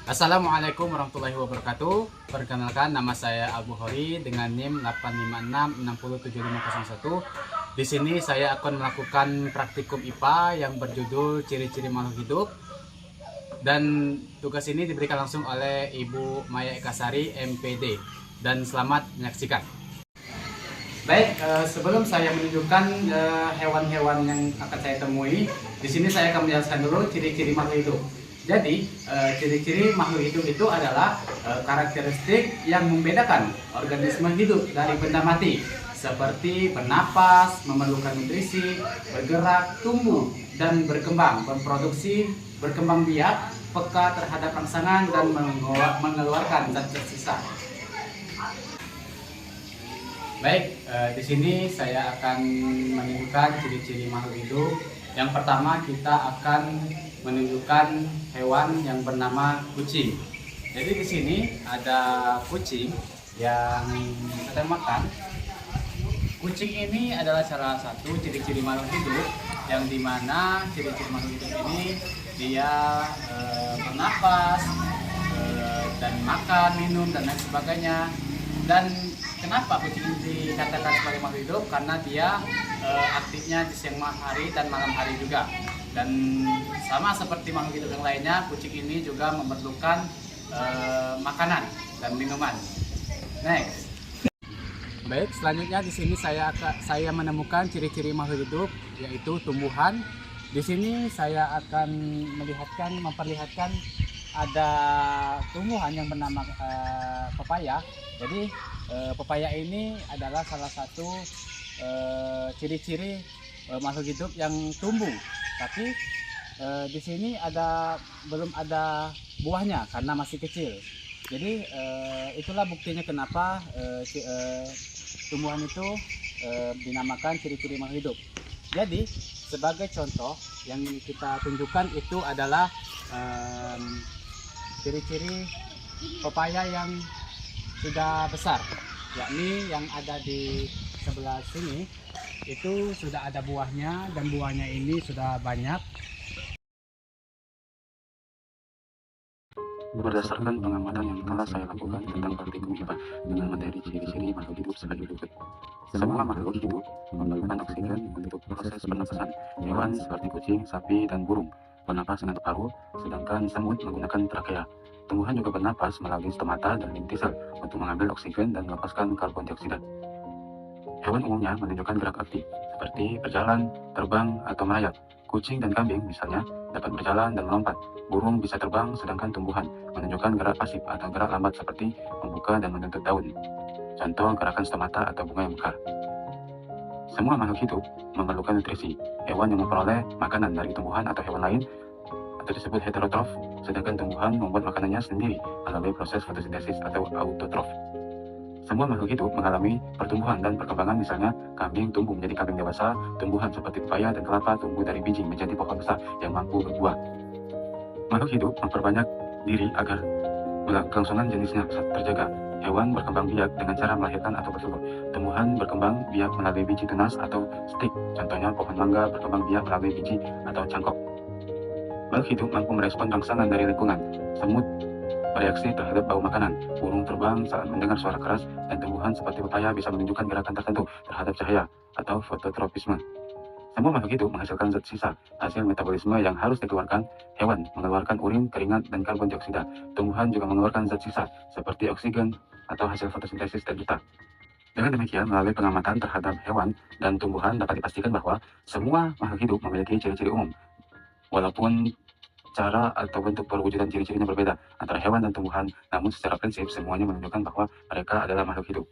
Assalamualaikum warahmatullahi wabarakatuh. Perkenalkan, nama saya Abu Hori dengan NIM 856607501. Di sini saya akan melakukan praktikum IPA yang berjudul Ciri-ciri Makhluk Hidup, dan tugas ini diberikan langsung oleh Ibu Maya Ekasari MPD. Dan selamat menyaksikan. Baik, sebelum saya menunjukkan hewan-hewan yang akan saya temui, di sini saya akan menjelaskan dulu ciri-ciri makhluk hidup. Jadi, ciri-ciri makhluk hidup itu adalah karakteristik yang membedakan organisme hidup dari benda mati, seperti bernapas, memerlukan nutrisi, bergerak, tumbuh, dan berkembang, memproduksi, berkembang biak, peka terhadap rangsangan, dan mengeluarkan zat tersisa. Baik, di sini saya akan menunjukkan ciri-ciri makhluk hidup. Yang pertama, kita akan menunjukkan hewan yang bernama kucing. Jadi di sini ada kucing yang sedang makan. Kucing ini adalah salah satu ciri-ciri makhluk hidup, yang dimana ciri-ciri makhluk hidup ini dia bernapas, dan makan, minum, dan lain sebagainya. Dan kenapa kucing ini dikatakan sebagai makhluk hidup? Karena dia aktifnya di siang hari dan malam hari juga. Dan sama seperti makhluk hidup yang lainnya, kucing ini juga memerlukan makanan dan minuman. Next. Baik, selanjutnya di sini saya menemukan ciri-ciri makhluk hidup, yaitu tumbuhan. Di sini saya akan memperlihatkan ada tumbuhan yang bernama pepaya. Jadi pepaya ini adalah salah satu ciri-ciri makhluk hidup yang tumbuh. Tapi di sini belum ada buahnya karena masih kecil. Jadi itulah buktinya kenapa tumbuhan itu dinamakan ciri-ciri makhluk hidup. Jadi sebagai contoh yang kita tunjukkan itu adalah ciri-ciri pepaya yang sudah besar, yakni yang ada di sebelah sini itu sudah ada buahnya, dan buahnya ini sudah banyak. Berdasarkan pengamatan yang telah saya lakukan tentang praktikum IPA dengan materi ciri-ciri makhluk hidup sebagai berikut. Semua makhluk hidup memerlukan oksigen untuk proses pernapasan. Hewan seperti kucing, sapi, dan burung bernapas dengan paru, sedangkan semut menggunakan trakea. Tumbuhan juga bernapas melalui stomata dan lintisel untuk mengambil oksigen dan melepaskan karbon dioksida. Hewan umumnya menunjukkan gerak aktif, seperti berjalan, terbang, atau merayap. Kucing dan kambing misalnya dapat berjalan dan melompat. Burung bisa terbang, sedangkan tumbuhan menunjukkan gerak pasif atau gerak lambat seperti membuka dan menutup daun. Contoh gerakan stomata atau bunga yang mekar. Semua makhluk hidup memerlukan nutrisi. Hewan yang memperoleh makanan dari tumbuhan atau hewan lain atau disebut heterotrof, sedangkan tumbuhan membuat makanannya sendiri melalui proses fotosintesis atau autotrof. Semua makhluk hidup mengalami pertumbuhan dan perkembangan, misalnya kambing tumbuh menjadi kambing dewasa, tumbuhan seperti pepaya dan kelapa tumbuh dari biji menjadi pohon besar yang mampu berbuah. Makhluk hidup memperbanyak diri agar kelangsungan jenisnya terjaga. Hewan berkembang biak dengan cara melahirkan atau bertelur. Tumbuhan berkembang biak melalui biji tunas atau stik, contohnya pohon mangga berkembang biak melalui biji atau cangkok. Makhluk hidup mampu merespon rangsangan dari lingkungan. Semut bereaksi terhadap bau makanan, burung terbang saat mendengar suara keras, dan tumbuhan seperti pepaya bisa menunjukkan gerakan tertentu terhadap cahaya atau fototropisme. Semua makhluk hidup menghasilkan zat sisa, hasil metabolisme yang harus dikeluarkan. Hewan mengeluarkan urin, keringat, dan karbon dioksida. Tumbuhan juga mengeluarkan zat sisa, seperti oksigen atau hasil fotosintesis dari kita. Dengan demikian, melalui pengamatan terhadap hewan dan tumbuhan dapat dipastikan bahwa semua makhluk hidup memiliki ciri-ciri umum. Walaupun cara atau bentuk perwujudan ciri-cirinya berbeda antara hewan dan tumbuhan, namun secara prinsip semuanya menunjukkan bahwa mereka adalah makhluk hidup.